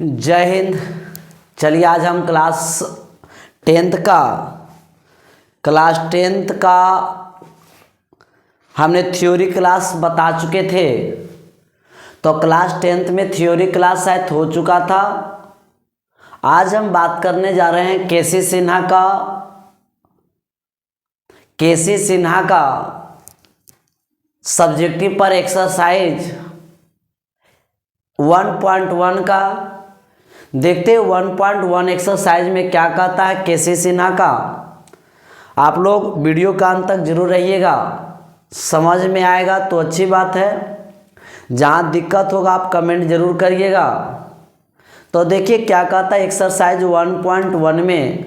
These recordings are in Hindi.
जय हिंद। चलिए आज हम क्लास टेंथ का हमने थ्योरी क्लास बता चुके थे। तो क्लास टेंथ में थ्योरी क्लास शायद हो चुका था। आज हम बात करने जा रहे हैं केसी सिन्हा का सब्जेक्टिव पर एक्सरसाइज 1.1 का। देखते हैं 1.1 एक्सरसाइज में क्या कहता है केसी सिन्हा का। आप लोग वीडियो का अंत तक जरूर रहिएगा, समझ में आएगा तो अच्छी बात है। जहाँ दिक्कत होगा आप कमेंट जरूर करिएगा। तो देखिए क्या कहता है एक्सरसाइज 1.1 में।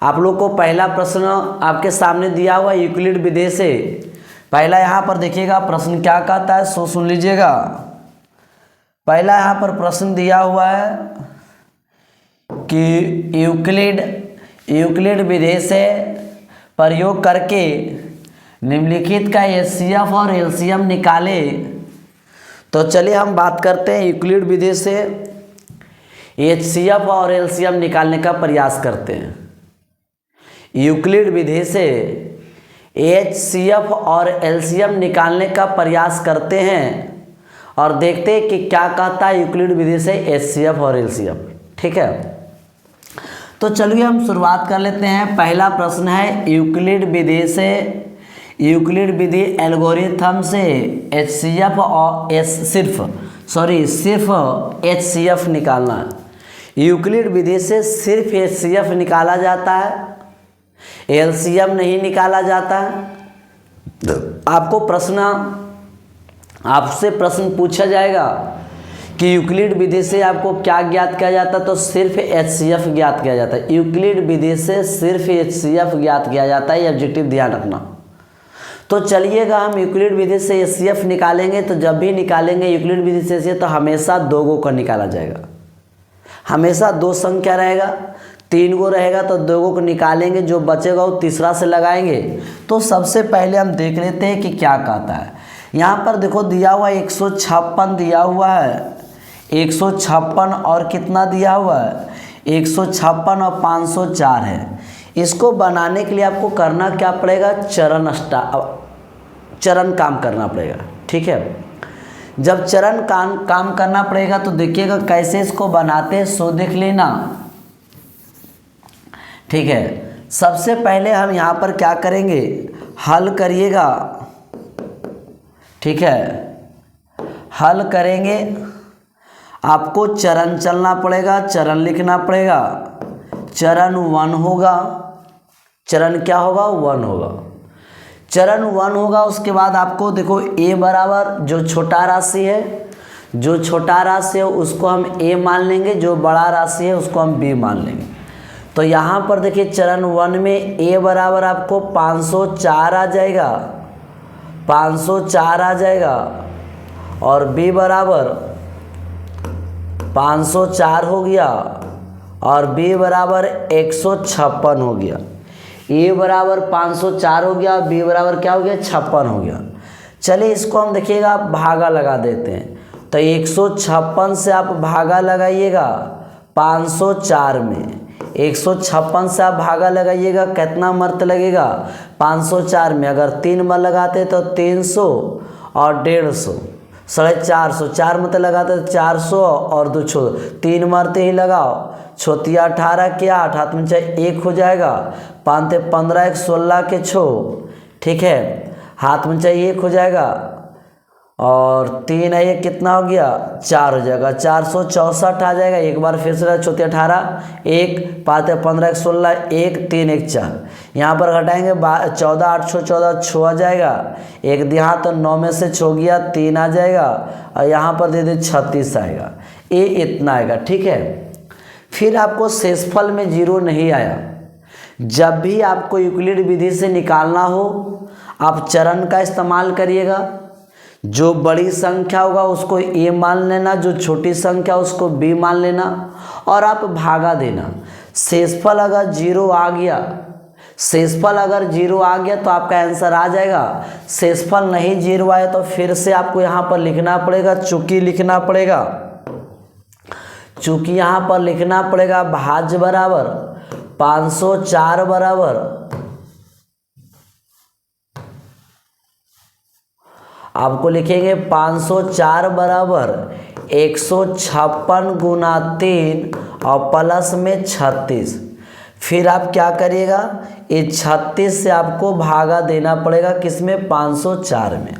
आप लोग को पहला प्रश्न आपके सामने दिया हुआ यूक्लिड विधि से। पहला यहाँ पर देखिएगा प्रश्न क्या कहता है, सो सुन लीजिएगा। पहला यहाँ पर प्रश्न दिया हुआ है कि यूक्लिड विधि से प्रयोग करके निम्नलिखित का एचसीएफ और एलसीएम निकाले। तो चलिए हम बात करते हैं यूक्लिड विधि से एचसीएफ और एलसीएम निकालने का प्रयास करते हैं। यूक्लिड विधि से एचसीएफ और एलसीएम निकालने का प्रयास करते हैं और देखते हैं कि क्या कहता है यूक्लिड विधि से एचसीएफ और एलसीएम। ठीक है, तो चलिए हम शुरुआत कर लेते हैं। पहला प्रश्न है यूक्लिड विधि एल्गोरिथम से एचसीएफ और सिर्फ एचसीएफ निकालना है। यूक्लिड विधि से सिर्फ एचसीएफ निकाला जाता है, एलसीएम नहीं निकाला जाता है। आपसे प्रश्न पूछा जाएगा कि यूक्लिड विधि से आपको क्या ज्ञात किया जाता है, तो सिर्फ एचसीएफ ज्ञात किया जाता है। यूक्लिड विधि से सिर्फ एचसीएफ ज्ञात किया जाता है, ये ऑब्जेक्टिव ध्यान रखना। तो चलिएगा हम यूक्लिड विधि से एचसीएफ निकालेंगे। तो जब भी निकालेंगे यूक्लिड विधि से एचसीएफ तो हमेशा 2 गो का निकाला जाएगा। हमेशा 2 संख्या रहेगा, 3 गो रहेगा तो 2 गो को निकालेंगे, जो बचेगा वो तीसरा से लगाएंगे। तो सबसे पहले हम देख लेते हैं कि क्या कहता है। यहाँ पर देखो दिया हुआ 156 दिया हुआ है, 156 और कितना दिया हुआ है 156 और 504 है। इसको बनाने के लिए आपको करना क्या पड़ेगा, चरण काम करना पड़ेगा। ठीक है, जब चरण काम करना पड़ेगा तो देखिएगा कैसे इसको बनाते हैं, सो देख लेना। ठीक है, सबसे पहले हम यहाँ पर क्या करेंगे, हल करिएगा। ठीक है, हल करेंगे, आपको चरण चलना पड़ेगा, चरण लिखना पड़ेगा। चरण 1 होगा, चरण क्या होगा 1 होगा, चरण 1 होगा। उसके बाद आपको देखो a बराबर जो छोटा राशि है उसको हम a मान लेंगे, जो बड़ा राशि है उसको हम b मान लेंगे। तो यहाँ पर देखिए चरण 1 में a बराबर आपको 504 आ जाएगा, 504 आ जाएगा, और b बराबर 504 हो गया, और b बराबर 156 हो गया। a बराबर 504 हो गया, b बराबर क्या हो गया 56 हो गया। चलिए इसको हम देखिएगा भागा लगा देते हैं। तो 156 से आप भागा लगाइएगा 504 में, 156 से आप भागा लगाइएगा, कितना मर्त लगेगा 504 में। अगर 3 बार लगाते तो 300 और 150, 450, 4 मत लगाते तो 400 और 2 छो 3 मरते ही लगाओ, छोतिया 18 के 8, हाथ में चाहे 1 हो जाएगा, 5 ते 15, 1 16 के 6। ठीक है, हाथ में चाहिए 1 हो जाएगा, और 3 है ये कितना हो गया 4 हो जाएगा, 464 आ जाएगा। एक बार फिर से छोतिया 18, 1 5 ते 15, 1 16, 1 3 1 4। यहाँ पर घटाएंगे 14 8 6 14, 6 आ जाएगा, 1 दिया तो 9 में से 6 गया 3 आ जाएगा, और यहाँ पर दे दे 36 आएगा। ये इतना आएगा। ठीक है, फिर आपको शेषफल में 0 नहीं आया। जब भी आपको यूक्लिड विधि से निकालना हो आप चरण का इस्तेमाल करिएगा। जो बड़ी संख्या होगा उसको a मान लेना, जो छोटी संख्या उसको b मान लेना, और आप भागा देना। शेषफल अगर 0 आ गया, तो आपका आंसर आ जाएगा। शेषफल नहीं 0 आए तो फिर से आपको यहाँ पर लिखना पड़ेगा, चूंकि लिखना पड़ेगा। चूंकि यहाँ पर लिखना पड़ेगा भाज्य बराबर 504 बराबर आपको लिखेंगे 504 बराबर 156 गुना 3 और प्लस में 36। फिर आप क्या करिएगा, ये 36 से आपको भागा देना पड़ेगा किसमें, 504 में।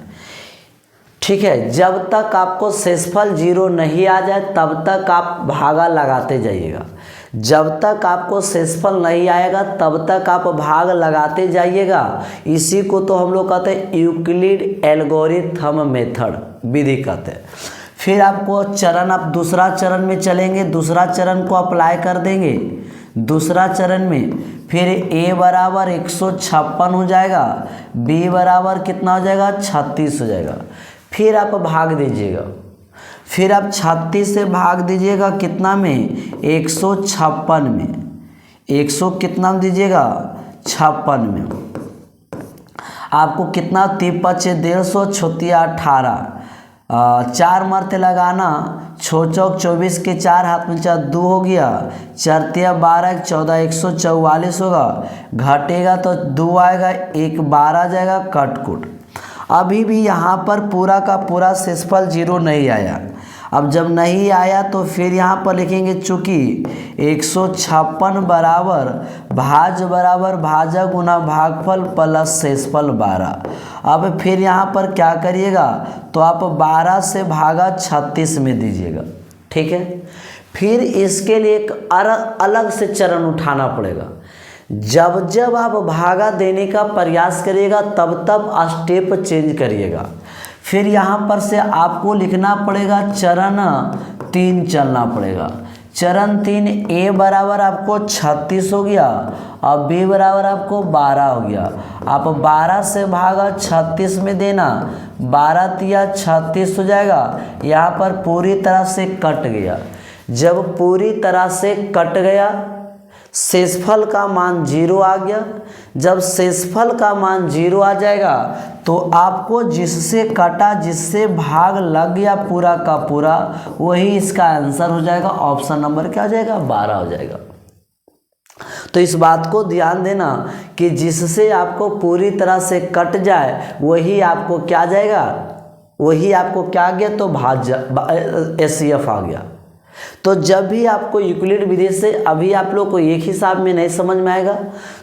ठीक है, जब तक आपको शेषफल 0 नहीं आ जाए तब तक आप भागा लगाते जाइएगा। जब तक आपको शेषफल नहीं आएगा तब तक आप भाग लगाते जाइएगा। इसी को तो हम लोग कहते हैं यूक्लिड एल्गोरिथम मेथड विधि कहते हैं। फिर आपको चरण, आप दूसरा चरण में चलेंगे, दूसरा चरण को अप्लाई कर देंगे। दूसरा चरण में फिर a बराबर 156 हो जाएगा, b बराबर कितना हो जाएगा, 36 हो जाएगा। फिर आप भाग दीजिएगा, फिर आप 36 से भाग दीजिएगा कितना में, 156 में। 100 कितना में दीजिएगा, 56 में। आपको कितना, 3 5 150 छोतिया 18, 4 मरते लगाना, 6 चौक 24 के 4 हाथ में 4 2 हो गया, 4 तिया 12 14 144 होगा। घटेगा तो 2 आएगा, 1 12 जाएगा, कटकुट। अभी भी यहाँ पर पूरा का पूरा शेषफल 0 नहीं आया। अब जब नहीं आया तो फिर यहाँ पर लिखेंगे चूँकि 156 बराबर भाज्य बराबर भाजक गुना भागफल प्लस शेषफल 12। अब फिर यहाँ पर क्या करिएगा, तो आप 12 से भागा 36 में दीजिएगा। ठीक है, फिर इसके लिए एक अलग से चरण उठाना पड़ेगा। जब जब आप भागा देने का प्रयास करिएगा तब तब स्टेप चेंज करिएगा। फिर यहाँ पर से आपको लिखना पड़ेगा चरण 3 चलना पड़ेगा। चरण 3 a बराबर आपको 36 हो गया और b बराबर आपको 12 हो गया। आप 12 से भागा 36 में देना, 12 तिया 36 हो जाएगा। यहाँ पर पूरी तरह से कट गया। जब पूरी तरह से कट गया, शेषफल का मान 0 आ गया। जब शेषफल का मान 0 आ जाएगा तो आपको जिससे कटा, जिससे भाग लग गया पूरा का पूरा, वही इसका आंसर हो जाएगा। ऑप्शन नंबर क्या हो जाएगा, 12 हो जाएगा। तो इस बात को ध्यान देना कि जिससे आपको पूरी तरह से कट जाए वही आपको क्या जाएगा, वही आपको क्या आ गया, तो भाज्य एचसीएफ आ गया। तो जब भी आपको यूक्लिड विधि से, अभी आप लोग को एक हिसाब में नहीं समझ में आएगा,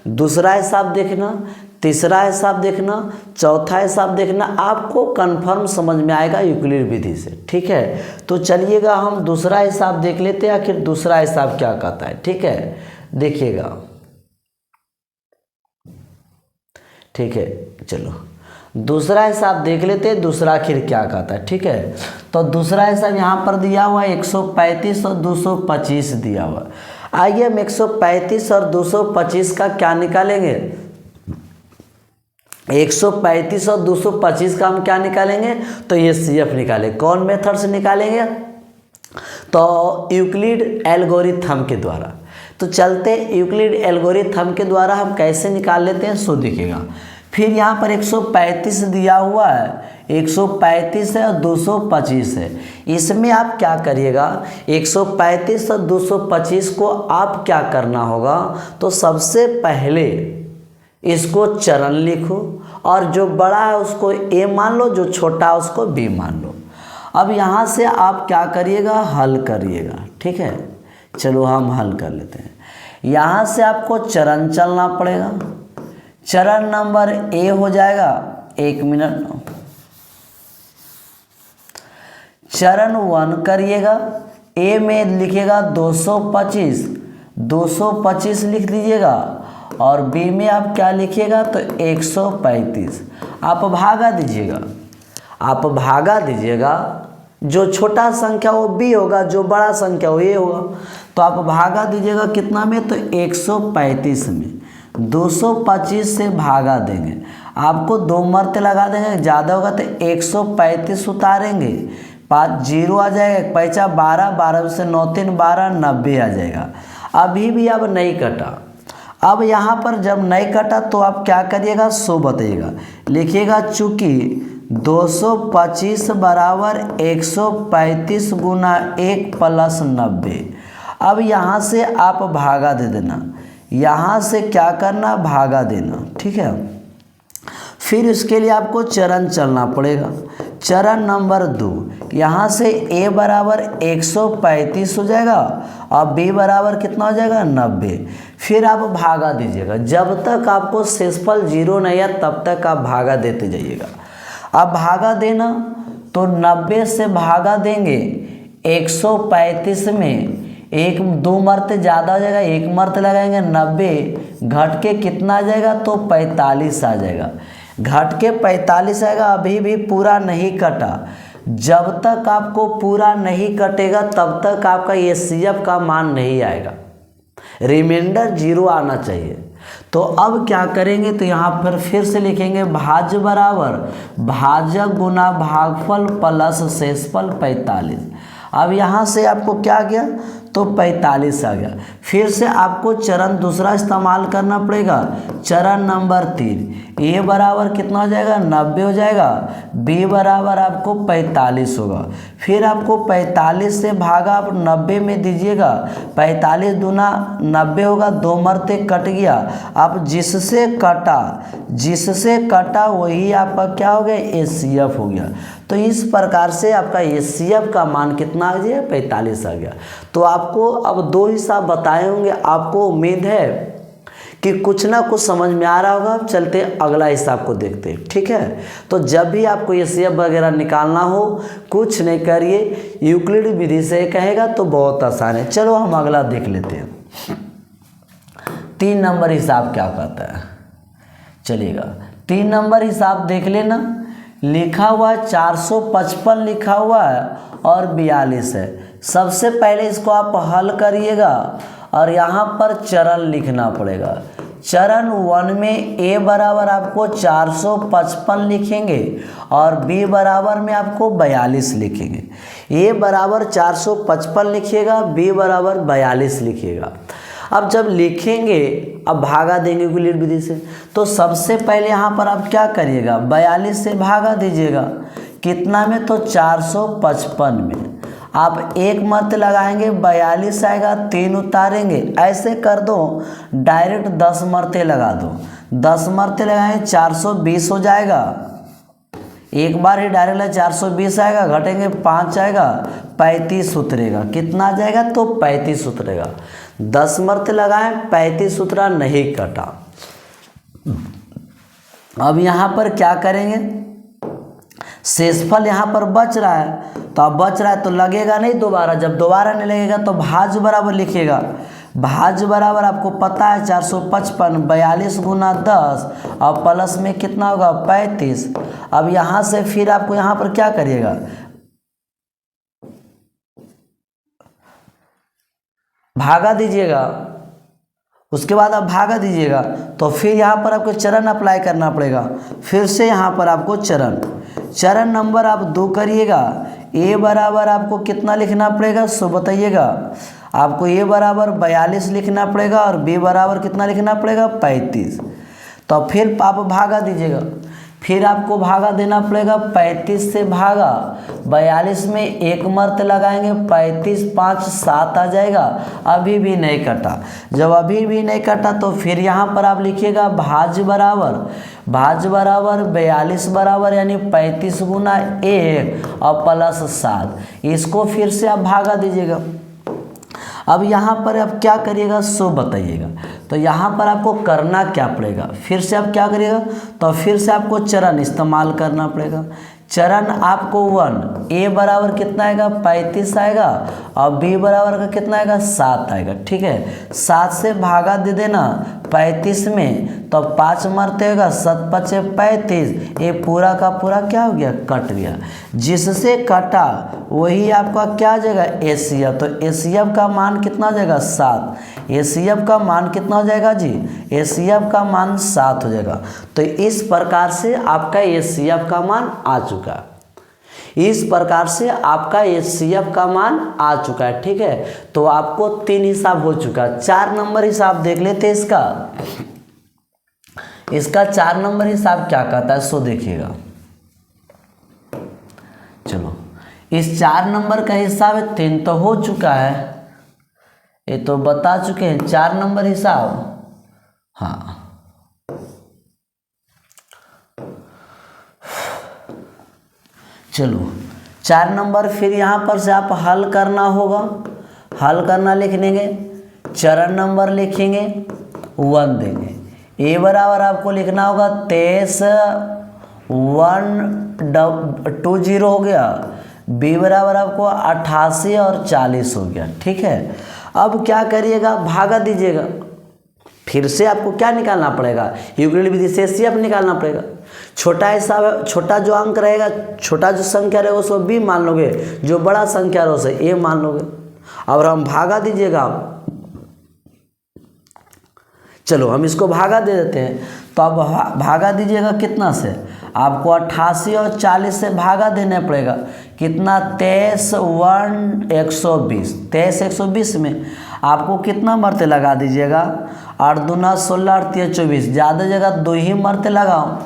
दूसरा हिसाब देखना, तीसरा हिसाब देखना, चौथा हिसाब देखना, आपको कंफर्म समझ में आएगा यूक्लिड विधि से। ठीक है, तो चलिएगा हम दूसरा हिसाब देख लेते हैं, आखिर दूसरा हिसाब क्या कहता है। ठीक है, देखिएगा। ठीक है, चलो दूसरा हिसाब देख लेते हैं, दूसरा आखिर क्या कहता है। ठीक है, तो दूसरा हिसाब यहाँ पर दिया हुआ है 135 और 225 दिया हुआ। आइए हम 135 और 225 का क्या निकालेंगे। 135 और 225 का हम क्या निकालेंगे, तो ये CF निकालें। कौन मेथड से निकालेंगे, तो यूक्लिड एल्गोरिथम के द्वारा। तो चलते यूक्लिड एल्गोरिथम के द्वारा हम कैसे निकाल लेते हैं सो दिखेगा। फिर यहाँ पर 135 दिया हुआ है, 135 है और 225 है। इसमें आप क्या करिएगा, 135 और 225 को आप क्या करना होगा, तो सबसे पहले इसको चरण लिखो और जो बड़ा है उसको a मान लो, जो छोटा है उसको b मान लो। अब यहाँ से आप क्या करिएगा, हल करिएगा। ठीक है, चलो हम हल कर लेते हैं। यहाँ से आपको चरण चलना पड़ेगा। चरण नंबर a हो जाएगा, 1 मिनट, चरण 1 करिएगा। a में लिखिएगा 225, 225 लिख दीजिएगा और b में आप क्या लिखिएगा, तो 135। आप भागा दीजिएगा, आप भागा दीजिएगा। जो छोटा संख्या वो b होगा, जो बड़ा संख्या वो a होगा। तो आप भागा दीजिएगा कितना में, तो 135 में। 225 से भागा देंगे, आपको 2 मरते लगा देंगे, ज़्यादा होगा तो 135 उतारेंगे, 5 0 आ जाएगा, 5 12, 12 से 9 3 12, 90 आ जाएगा। अभी भी अब नहीं कटा। अब यहाँ पर जब नहीं कटा तो आप क्या करिएगा, सो बताइएगा, लिखिएगा चूँकि 225 बराबर 135 गुना 1 प्लस 90। अब यहाँ से आप भागा दे देना, यहाँ से क्या करना, भागा देना, ठीक है। फिर इसके लिए आपको चरण चलना पड़ेगा। चरण नंबर 2, यहाँ से a बराबर 135 हो जाएगा और b बराबर कितना हो जाएगा, 90। फिर आप भागा दीजिएगा, जब तक आपको शेषफल 0 नहीं है तब तक आप भागा देते जाइएगा। अब भागा देना तो 90 से भागा देंगे 135 में, एक 2 मरते ज़्यादा हो जाएगा, 1 मरते लगाएंगे 90, घट के कितना आ जाएगा, तो 45 आ जाएगा। घट के 45 आएगा। अभी भी पूरा नहीं कटा, जब तक आपको पूरा नहीं कटेगा तब तक आपका HCF का मान नहीं आएगा, रिमाइंडर 0 आना चाहिए। तो अब क्या करेंगे, तो यहाँ पर फिर से लिखेंगे भाज्य बराबर भाजक गुना भागफल प्लस शेषफल 45। अब यहाँ से आपको क्या गया, तो 45 आ गया। फिर से आपको चरण दूसरा इस्तेमाल करना पड़ेगा। चरण नंबर 3, a बराबर कितना हो जाएगा, 90 हो जाएगा, b बराबर आपको 45 होगा। फिर आपको 45 से भागा आप 90 में दीजिएगा, 45 दूना 90 होगा, 2 मरते कट गया। आप जिससे कटा वही आपका क्या हो गया, HCF हो गया। तो इस प्रकार से आपका HCF का मान कितना आ गया, 45 आ गया। तो आपको अब 2 हिसाब बताए होंगे, आपको उम्मीद है कि कुछ ना कुछ समझ में आ रहा होगा। चलते अगला हिसाब को देखते हैं, ठीक है। तो जब भी आपको HCF वगैरह निकालना हो, कुछ नहीं करिए, यूक्लिड विधि से कहेगा तो बहुत आसान है। चलो हम अगला देख लेते हैं। 3 नंबर हिसाब क्या कहता है, चलिएगा 3 नंबर हिसाब देख लेना। लिखा हुआ 455 लिखा हुआ है और 42 है। सबसे पहले इसको आप हल करिएगा और यहाँ पर चरण लिखना पड़ेगा। चरण 1 में a बराबर आपको 455 लिखेंगे और b बराबर में आपको 42 लिखेंगे। a बराबर 455 लिखिएगा, b बराबर 42 लिखिएगा। अब जब लिखेंगे, अब भागा देंगे यूक्लिड विधि से, तो सबसे पहले यहाँ पर आप क्या करिएगा, 42 से भागा दीजिएगा। कितना में, तो 455 में। आप 1 मर्ते लगाएंगे, 42 आएगा, 3 उतारेंगे, ऐसे कर दो, डायरेक्ट 10 मर्ते लगा दो। 10 मर्ते लगाएंगे 420 हो जाएगा। एक बार ही डायरेक्ट 420 आएगा, घटेंगे 5 आएगा, 35 उतरेगा। कितना आ जाएगा, तो 35 उतरेगा। 10 मर्ते लगाएं, 35 उतरा, नहीं कटा। अब यहाँ पर क्या करेंगे, शेषफल यहाँ पर बच रहा है, तो अब बच रहा है तो लगेगा नहीं दोबारा। जब दोबारा नहीं लगेगा तो भाज्य बराबर लिखिएगा। भाज्य बराबर आपको पता है 455, 42 गुना 10 और प्लस में कितना होगा, 35। अब यहाँ से फिर आपको यहाँ पर क्या करिएगा, भागा दीजिएगा। उसके बाद आप भागा दीजिएगा तो फिर यहाँ पर आपको चरण अप्लाई करना पड़ेगा। फिर से यहाँ पर आपको चरण नंबर आप 2 करिएगा। a बराबर आपको कितना लिखना पड़ेगा, सो बताइएगा। आपको a बराबर 42 लिखना पड़ेगा और b बराबर कितना लिखना पड़ेगा, 35। तो फिर आप भागा दीजिएगा। फिर आपको भागा देना पड़ेगा, 35 से भागा 42 में 1 मर्त लगाएंगे, 35 5 7 आ जाएगा। अभी भी नहीं कटा। जब अभी भी नहीं कटा तो फिर यहाँ पर आप लिखिएगा भाज्य बराबर 42 बराबर यानी 35 गुना 1 और प्लस 7। इसको फिर से आप भागा दीजिएगा। अब यहाँ पर आप क्या करिएगा, सो बताइएगा। तो यहाँ पर आपको करना क्या पड़ेगा, फिर से आप क्या करिएगा, तो फिर से आपको चरण इस्तेमाल करना पड़ेगा। चरण आपको 1 a बराबर कितना आएगा, 35 आएगा और b बराबर का कितना आएगा, 7 आएगा। ठीक है, 7 से भागा दे देना 35 में, तो 5 मरते होगा, 7 5 35। ये पूरा का पूरा क्या हो गया, कट गया। जिससे कटा वही आपका क्या आ जाएगा, HCF। तो HCF का मान कितना हो जाएगा, 7। HCF का मान कितना हो जाएगा जी, HCF का मान 7 हो जाएगा। तो इस प्रकार से आपका HCF का मान आ चुका है। इस प्रकार से आपका HCF का मान आ चुका है। ठीक है, तो आपको 3 हिसाब हो चुका है। 4 नंबर हिसाब देख लेते हैं। इसका 4 नंबर हिसाब क्या कहता है, सो देखिएगा। इस 4 नंबर का हिसाब है 3 तो हो चुका है, ये तो बता चुके हैं 4 नंबर हिसाब। हाँ चलो 4 नंबर फिर यहाँ पर से आप हल करना होगा। हल करना लिख लेंगे, चरण नंबर लिखेंगे 1 देंगे। ए बराबर आपको लिखना होगा 23 120 हो गया। बी बराबर आपको 88 और 40 हो गया। ठीक है, अब क्या करिएगा, भागा दीजिएगा। फिर से आपको क्या निकालना पड़ेगा, यूक्लिड विधि से CF निकालना पड़ेगा। छोटा हिसाब, छोटा जो अंक रहेगा, छोटा जो संख्या रहेगा उसको B मान लोगे, जो बड़ा संख्या रहेगा उसे A मान लोगे। और हम भागा दीजिएगा आप। चलो हम इसको भागा दे देते हैं। तो अब भागा दीजिएगा कितना से, आपको 88 और 40 से भागा देना पड़ेगा। कितना, 23 120। 23 120 में आपको कितना मरते लगा दीजिएगा, 8 दूना 16 8 3 24। ज़्यादा जगह 2 ही मरते लगाओ,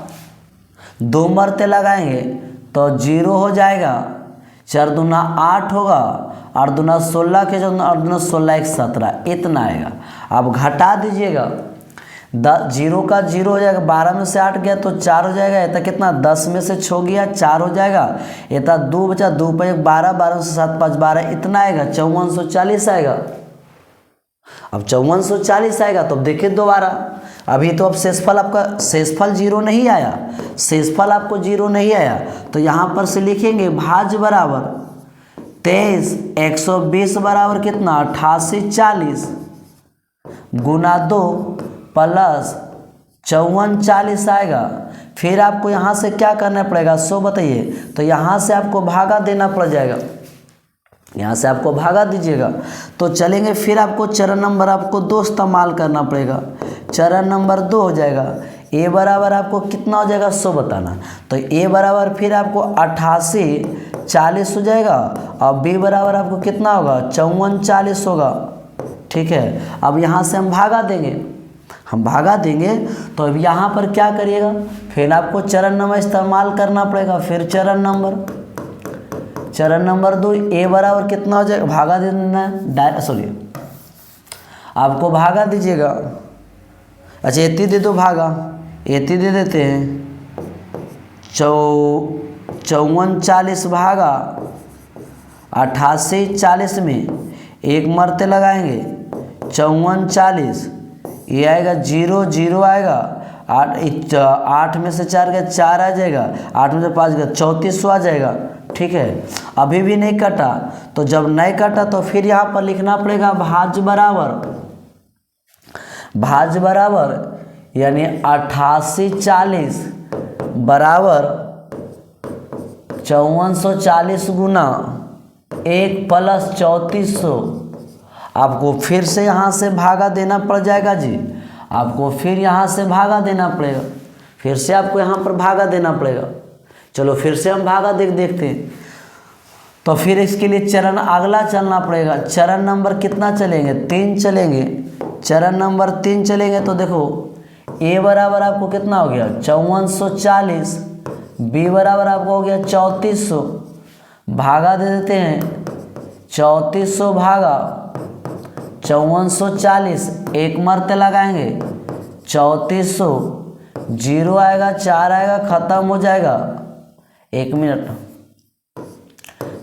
2 मरते लगाएंगे तो 0 हो जाएगा। 4 दूना 8 होगा, 8 दूना 16 के जो 8 दूना 16 1 17, इतना आएगा। अब घटा दीजिएगा, 0 का 0 हो जाएगा। 12 में से 8 गया तो 4 हो जाएगा। ये कितना, 10 में से 6 गया 4 हो जाएगा। ये 2 बचा, 2 पे 12, 12 से 7 5 12, इतना आएगा 5440 आएगा। अब 5440 आएगा तो अब देखिए दोबारा, अभी तो अब शेषफल आपका, शेषफल 0 नहीं आया, शेषफल आपको 0 नहीं आया। तो यहाँ पर से लिखेंगे भाज्य बराबर 23 120 बराबर कितना, 88 40 गुना 2 प्लस 54 40 आएगा। फिर आपको यहाँ से क्या करना पड़ेगा, सो बताइए। तो यहाँ से आपको भागा देना पड़ जाएगा, यहाँ से आपको भागा दीजिएगा तो चलेंगे। फिर आपको चरण नंबर आपको 2 इस्तेमाल करना पड़ेगा। चरण नंबर 2 हो जाएगा, ए बराबर आपको कितना हो जाएगा, 100 बताना। तो ए बराबर फिर आपको 88 40 हो जाएगा, और बी बराबर आपको कितना होगा, 54 40 होगा। ठीक है, अब यहाँ से हम भागा देंगे, हम भागा देंगे तो अब यहाँ पर क्या करिएगा, फिर आपको चरण नंबर इस्तेमाल करना पड़ेगा। फिर चरण नंबर 2, ए बराबर कितना हो जाएगा, भागा दे देना है, सॉरी आपको भागा दीजिएगा। अच्छा एती दे दो भागा, एती दे देते हैं, 54 40 भागा 88 40 में 1 मरते लगाएंगे, 54 40, ये आएगा 0 0 आएगा। 8 में से 4 गया 4 आ जाएगा, 8 में से 5 गया 3400 आ जाएगा। ठीक है, अभी भी नहीं कटा, तो जब नहीं कटा तो फिर यहाँ पर लिखना पड़ेगा भाज्य बराबर यानी 88 40 बराबर 5440 गुना 1 प्लस 3400। आपको फिर से यहाँ से भागा देना पड़ जाएगा जी, आपको फिर यहाँ से भागा देना पड़ेगा, फिर से आपको यहाँ पर भागा देना पड़ेगा। चलो फिर से हम भागा देखते हैं। तो फिर इसके लिए चरण अगला चलना पड़ेगा। चरण नंबर कितना चलेंगे, 3 चलेंगे। चरण नंबर 3 चलेंगे तो देखो, ए बराबर आपको कितना हो गया, 5440, बी बराबर आपको हो गया 3400, भागा दे देते हैं, 3400 भागा 5440, 1 मरते लगाएंगे, 3400, 0 आएगा 4 आएगा, ख़त्म हो जाएगा। 1 मिनट,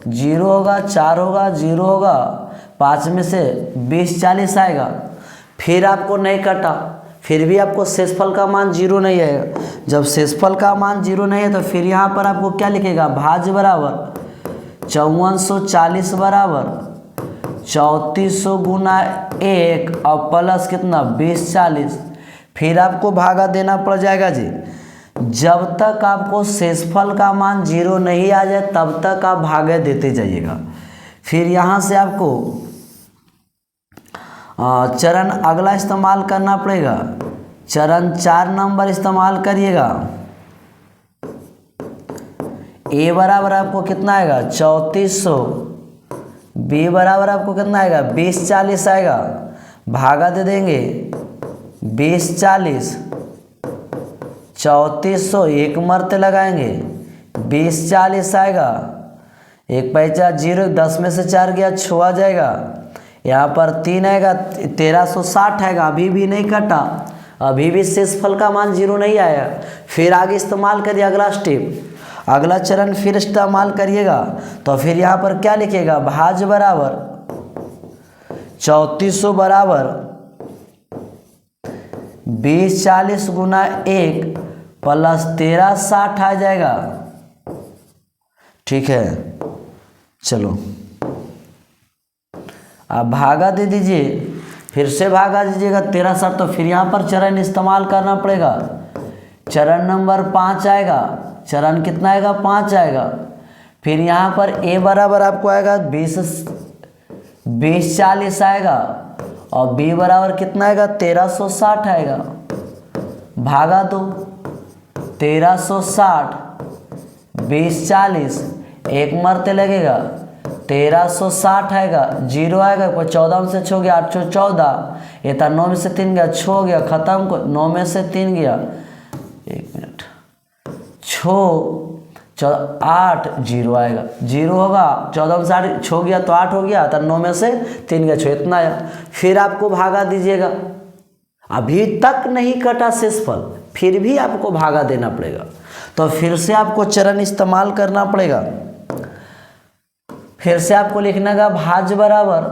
0 होगा 4 होगा 0 होगा, 5 में से 20 40 आएगा। फिर आपको नहीं कटा, फिर भी आपको शेषफल का मान 0 नहीं आएगा। जब शेषफल का मान 0 नहीं है तो फिर यहाँ पर आपको क्या लिखेगा, भाज्य बराबर 5440 बराबर 3400 गुना 1 और प्लस कितना 20 40। फिर आपको भागा देना पड़ जाएगा जी। जब तक आपको शेषफल का मान 0 नहीं आ जाए तब तक आप भागे देते जाइएगा। फिर यहाँ से आपको चरण अगला इस्तेमाल करना पड़ेगा। चरण 4 नंबर इस्तेमाल करिएगा। ए बराबर आपको कितना आएगा 3400, बी बराबर आपको कितना आएगा 20 40 आएगा, भागा दे देंगे 20 40, 3400, 1 मरते लगाएंगे 20 40 आएगा, एक पैंचा 0, 10 में से 4 गया 6 आ जाएगा, यहाँ पर 3 आएगा, 1360 आएगा। अभी भी नहीं कटा, अभी भी शेषफल का मान 0 नहीं आया। फिर आगे इस्तेमाल करिए अगला स्टेप, अगला चरण फिर इस्तेमाल करिएगा। तो फिर यहाँ पर क्या लिखिएगा, भाज्य बराबर 3400 बराबर 2040 गुना 1 प्लस 1360 आ जाएगा। ठीक है, चलो आप भागा दे दीजिए, फिर से भागा दीजिएगा 1360। तो फिर यहाँ पर चरण इस्तेमाल करना पड़ेगा। चरण नंबर 5 आएगा, चरण कितना आएगा, 5 आएगा। फिर यहाँ पर ए बराबर आपको आएगा 2040 आएगा, और बी बराबर कितना आएगा, 1360 आएगा। भागा दो 1360 2040, एक मरते लगेगा 1360 आएगा, 0 आएगा, कोई 14 में से 6 गया, 8 14, ये था 9 में से 3 गया, 6 गया, खत्म। को 9 में से 3 गया, 1 मिनट, 6 8 0 आएगा, 0 होगा, 14 में से 8 6 गया तो 8 हो गया, तो 9 में से 3 गया 6, इतना आया। फिर आपको भागा दीजिएगा, अभी तक नहीं कटा शेषफल, फिर भी आपको भागा देना पड़ेगा। तो फिर से आपको चरण इस्तेमाल करना पड़ेगा। फिर से आपको लिखना का भाज्य बराबर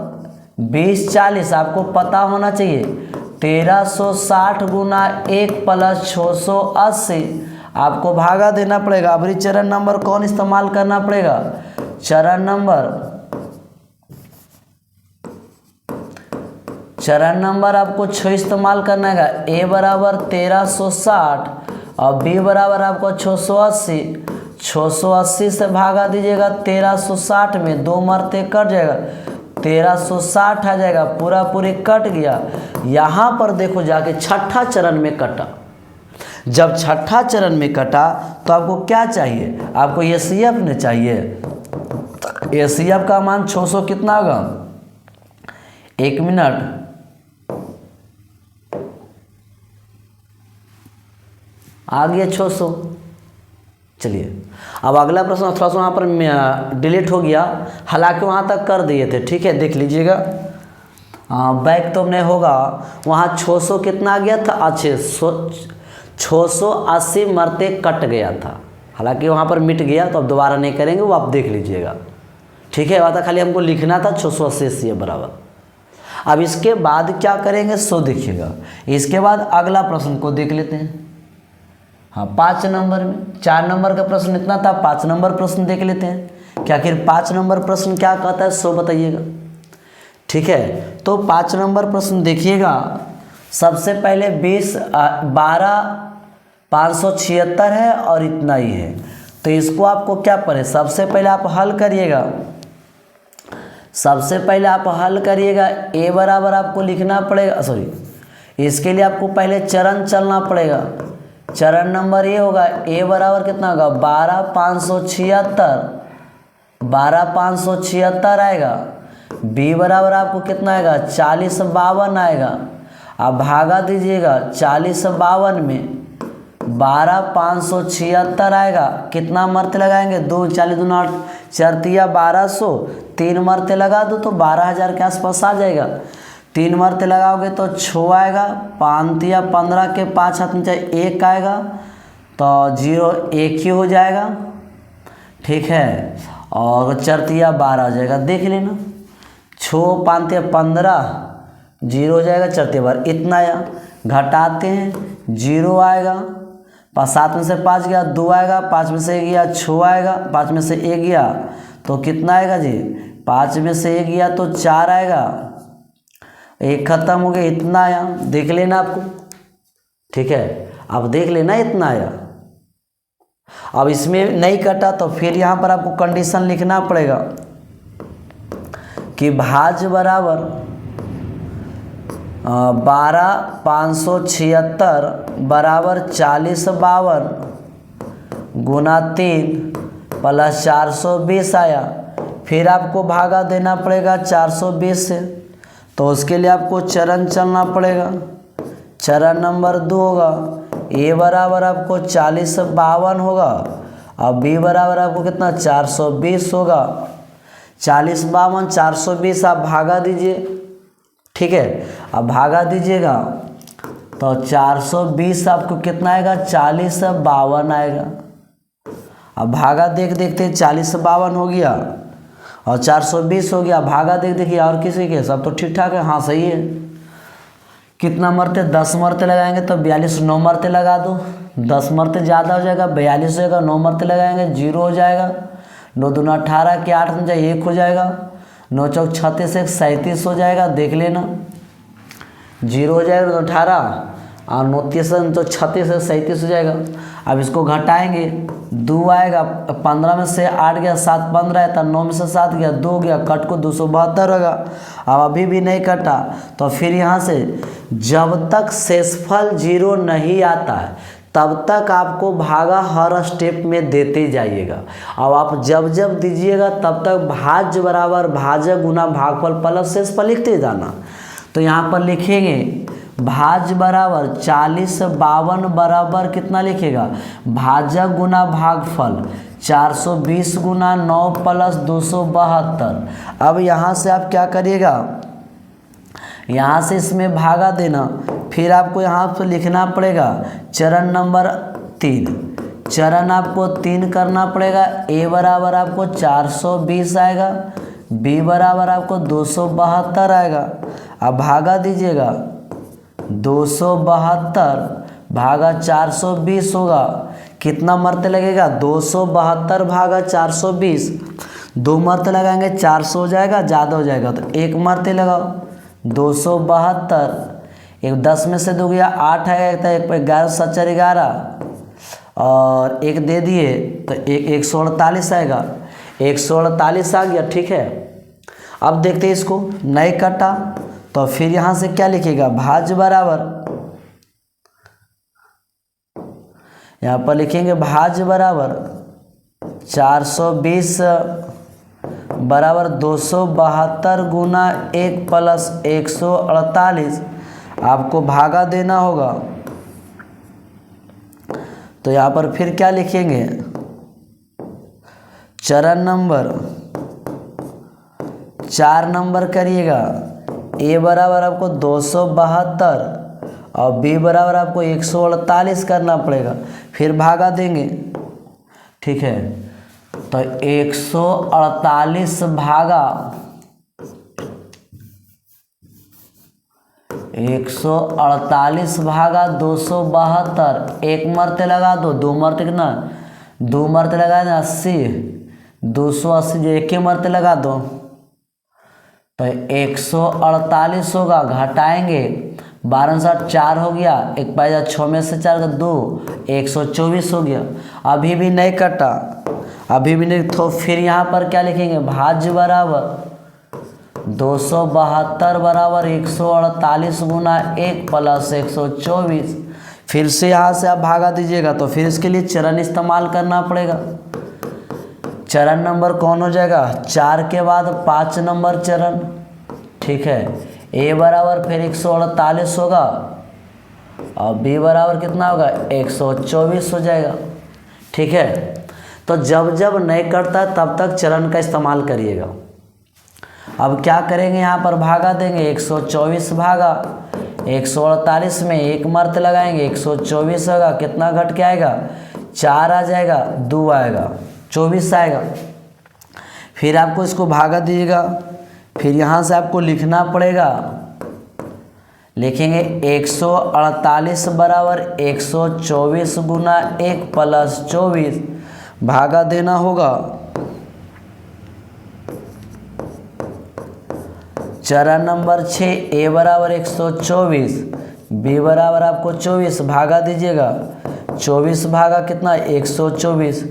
2040, आपको पता होना चाहिए 1360 गुना 1 प्लस 680, आपको भागा देना पड़ेगा। अभी चरण नंबर कौन इस्तेमाल करना पड़ेगा, चरण नंबर आपको 6 इस्तेमाल करना है। ए बराबर 1360 और बी बराबर आपको 680, 680 से भागा दीजिएगा 1360 में, 2 मरते कट जाएगा, 1360 आ जाएगा, पूरा पूरी कट गया। यहाँ पर देखो जाके छठा चरण में कटा। जब छठा चरण में कटा तो आपको क्या चाहिए, आपको एसीएफ ने चाहिए। एसीएफ का मान 600 कितना होगा, 1 मिनट, आ गया 600। चलिए अब अगला प्रश्न थोड़ा सा वहाँ पर डिलीट हो गया, हालांकि वहाँ तक कर दिए थे। ठीक है, देख लीजिएगा, बैक तो नहीं होगा, वहाँ 600 कितना आ गया था, अच्छे 680 मरते कट गया था, हालांकि वहाँ पर मिट गया, तो अब दोबारा नहीं करेंगे, वो आप देख लीजिएगा। ठीक है, वहाँ था खाली हमको लिखना था 680 बराबर। अब इसके बाद क्या करेंगे सो देखिएगा। इसके बाद अगला प्रश्न को देख लेते हैं। हाँ, 5 नंबर में 4 नंबर का प्रश्न इतना था, 5 नंबर प्रश्न देख लेते हैं। क्या आखिर 5 नंबर प्रश्न क्या कहता है सो बताइएगा। ठीक है, तो 5 नंबर प्रश्न देखिएगा। सबसे पहले 12,576 है और इतना ही है, तो इसको आपको क्या पढ़े, सबसे पहले आप हल करिएगा। ए बराबर आपको लिखना पड़ेगा, सॉरी, इसके लिए आपको पहले चरण चलना पड़ेगा। चरण नंबर ये होगा, ए बराबर कितना होगा, 12,576 आएगा। बी बराबर आपको कितना आएगा, 4052 आएगा। आप भागा दीजिएगा 4052 में, 12,576 आएगा, कितना मरते लगाएंगे, 2 40 2 8 4 तिया 1200, 3 मरते लगा दो तो 12,000 के आसपास आ जाएगा। 3 मरते लगाओगे तो 6 आएगा, 5 तिया 15 के 5 हाथ में चाहे 1 आएगा, तो 0 1 ही हो जाएगा। ठीक है, और 4 तिया 12 हो जाएगा, देख लेना, 6 5 तिया 15, 0 हो जाएगा, 4 तिया 12, इतना आया। घटाते हैं, 0 आएगा, 7 में से 5 गया 2 आएगा, 5 में से 1 गया 6 आएगा, 5 में से 1 गया तो कितना आएगा जी, 5 में से 1 गया तो 4 आएगा, 1 खत्म हो गया, इतना आया, देख लेना आपको। ठीक है, अब देख लेना इतना आया। अब इसमें नहीं कटा तो फिर यहाँ पर आपको कंडीशन लिखना पड़ेगा कि भाज्य बराबर 12,576 बराबर 4052 गुना 3 प्लस 420 आया। फिर आपको भागा देना पड़ेगा 420 से, तो उसके लिए आपको चरण चलना पड़ेगा। चरण नंबर 2 होगा, ए बराबर आपको 4052 होगा अब b बराबर आपको कितना 420 होगा। 40 52 420 आप भागा दीजिए, ठीक है। अब भागा दीजिएगा तो 420 आपको कितना आएगा 40 52 आएगा। अब भागा देखते 40 52 हो गया और 420 हो गया। भागा देखिए और किसी के सब तो ठीक ठाक है, हाँ सही है। कितना मरते 10 मरते लगाएंगे तो 42, 9 मरते लगा दो, 10 मरते ज़्यादा हो जाएगा 42 हो जाएगा, 9 मरते लगाएंगे 0 हो जाएगा, 9 दूना 18 के 8 में जाए 1 हो जाएगा, 9 चौक 36 1 37 हो जाएगा, देख लेना 0 हो जाएगा तो 18 और 9 तो 36 37 हो जाएगा। अब इसको घटाएंगे 2 आएगा, 15 में से 8 गया 7 15 है तो 9 में से 7 गया 2 गया, कट को 272 होगा। अब अभी भी नहीं कटा तो फिर यहाँ से जब तक शेषफल 0 नहीं आता है तब तक आपको भागा हर स्टेप में देते जाइएगा। अब आप जब जब दीजिएगा तब तक भाज्य बराबर भाजक गुना भागफल प्लस शेषफल लिखते जाना। तो यहाँ पर लिखेंगे भाज्य बराबर 40 52 बराबर कितना लिखेगा भाजक गुना भागफल 420 गुना 9 प्लस 272। अब यहाँ से आप क्या करिएगा, यहाँ से इसमें भागा देना, फिर आपको यहाँ पर लिखना पड़ेगा चरण नंबर 3। चरण आपको 3 करना पड़ेगा। a बराबर आपको 420 आएगा, b बराबर आपको 272 आएगा। अब भागा दीजिएगा 272 भागा 420 होगा, कितना मरते लगेगा 272 भागा 420, 2 मरते लगाएंगे 400 हो जाएगा, ज़्यादा हो जाएगा तो 1 मरते लगाओ 272, एक 10 में से 2 गया 8 आएगा, एक 11 7 4 11 और 1 दे दिए तो 148 आएगा, 148 आ गया, ठीक है। अब देखते हैं इसको नहीं कटा तो फिर यहाँ से क्या लिखेगा भाज्य बराबर, यहाँ पर लिखेंगे भाज्य बराबर 420 बराबर 272 गुना 1 प्लस 148, आपको भागा देना होगा। तो यहाँ पर फिर क्या लिखेंगे चरण नंबर 4 नंबर करिएगा। a बराबर आपको 272 और b बराबर आपको 148 करना पड़ेगा, फिर भागा देंगे, ठीक है। तो 148 भागा 272, 1 मरते लगा दो, 2 मरते कितना 2 मरते लगा दें 80, 280 जो 1 मरते लगा दो तो 148 होगा। घटाएंगे 12 7 4 हो गया, 1 पाया 6 में से 4 का 2 124 हो गया। अभी भी नहीं कटा, अभी भी नहीं, तो फिर यहाँ पर क्या लिखेंगे भाज्य बराबर 272 बराबर 148 गुना 1 प्लस 124। फिर से यहाँ से आप भागा दीजिएगा तो फिर इसके लिए चरण इस्तेमाल करना पड़ेगा। चरण नंबर कौन हो जाएगा 4 के बाद 5 नंबर चरण, ठीक है। a बराबर फिर 148 होगा और b बराबर कितना होगा 124 हो जाएगा, ठीक है। तो जब जब नहीं करता तब तक चरण का इस्तेमाल करिएगा। अब क्या करेंगे यहाँ पर भागा देंगे 124 भागा 148 में 1 मर्ते लगाएंगे 124 होगा, कितना घट के आएगा 4 आ जाएगा, 2 आएगा 24 आएगा। फिर आपको इसको भागा दीजिएगा, फिर यहाँ से आपको लिखना पड़ेगा, लिखेंगे 148 बराबर 124 गुना 1 प्लस 24, भागा देना होगा। चरण नंबर 6 a बराबर 124, b बराबर आपको 24, भागा दीजिएगा 24 भागा कितना 124,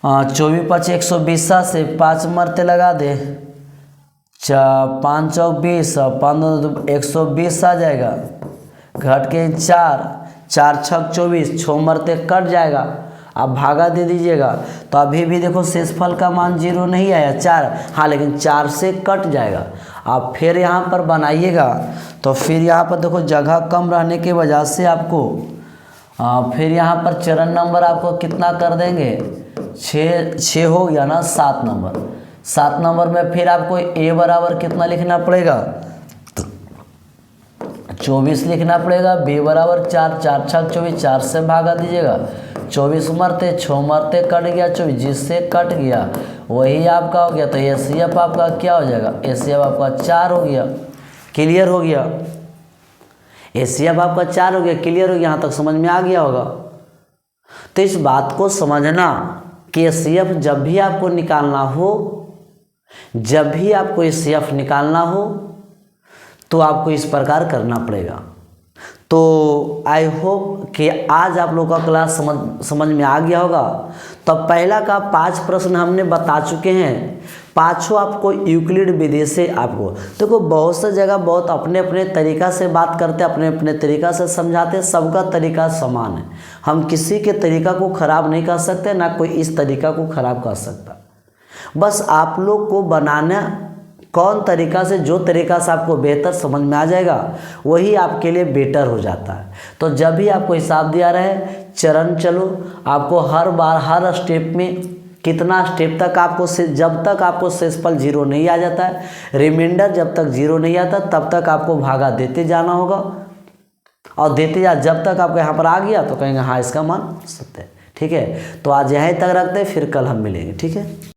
24 5 120 से 5 मरते लगा दे 5 चौक 20 15 120 आ जाएगा, घट के 4 4 छक 24 6 मरते कट जाएगा। आप भागा दे दीजिएगा तो अभी भी देखो शेषफल का मान 0 नहीं आया 4, हाँ लेकिन 4 से कट जाएगा। आप फिर यहाँ पर बनाइएगा तो फिर यहाँ पर देखो जगह कम रहने की वजह से आपको फिर यहाँ पर चरण नंबर आपको कितना कर देंगे, 6 हो गया ना। 7 नंबर में फिर आपको ए बराबर कितना लिखना पड़ेगा, 24 लिखना पड़ेगा। बी बराबर 4, 4 छक 24, 4 से भागा दीजिएगा। 24 मरते 6 मरते कट गया 24, जिससे कट गया वही आपका हो गया। तो एसीएफ आपका क्या हो जाएगा, एसीएफ आपका 4 हो गया। क्लियर हो गया, एसीएफ आपका 4 हो गया। क्लियर हो गया, यहाँ तक समझ में आ गया होगा। तो इस बात को समझना कि एसीएफ जब भी आपको निकालना हो, जब भी आपको एसीएफ निकालना हो तो आपको इस प्रकार करना पड़ेगा। तो आई होप कि आज आप लोगों का क्लास समझ में आ गया होगा। तो पहला का 5 प्रश्न हमने बता चुके हैं, पाँचों आपको यूक्लिड विधि से आपको देखो बहुत सा जगह बहुत अपने अपने तरीक़ा से बात करते हैं, अपने अपने तरीक़ा से समझाते हैं। सबका तरीका समान है, हम किसी के तरीक़ा को ख़राब नहीं कर सकते, ना कोई इस तरीक़ा को ख़राब कर सकता। बस आप लोग को बनाना कौन तरीक़ा से, जो तरीक़ा से आपको बेहतर समझ में आ जाएगा वही आपके लिए बेटर हो जाता है। तो जब भी आपको हिसाब दिया रहे चरण चलो, आपको हर बार हर स्टेप में कितना स्टेप तक आपको जब तक आपको शेषफल 0 नहीं आ जाता है, रिमाइंडर जब तक 0 नहीं आता तब तक आपको भागा देते जाना होगा और देते जा, जब तक आपको यहाँ पर आ गया तो कहेंगे हाँ इसका मान सत्य है। ठीक है, तो आज यहीं तक रखते हैं, फिर कल हम मिलेंगे। ठीक है।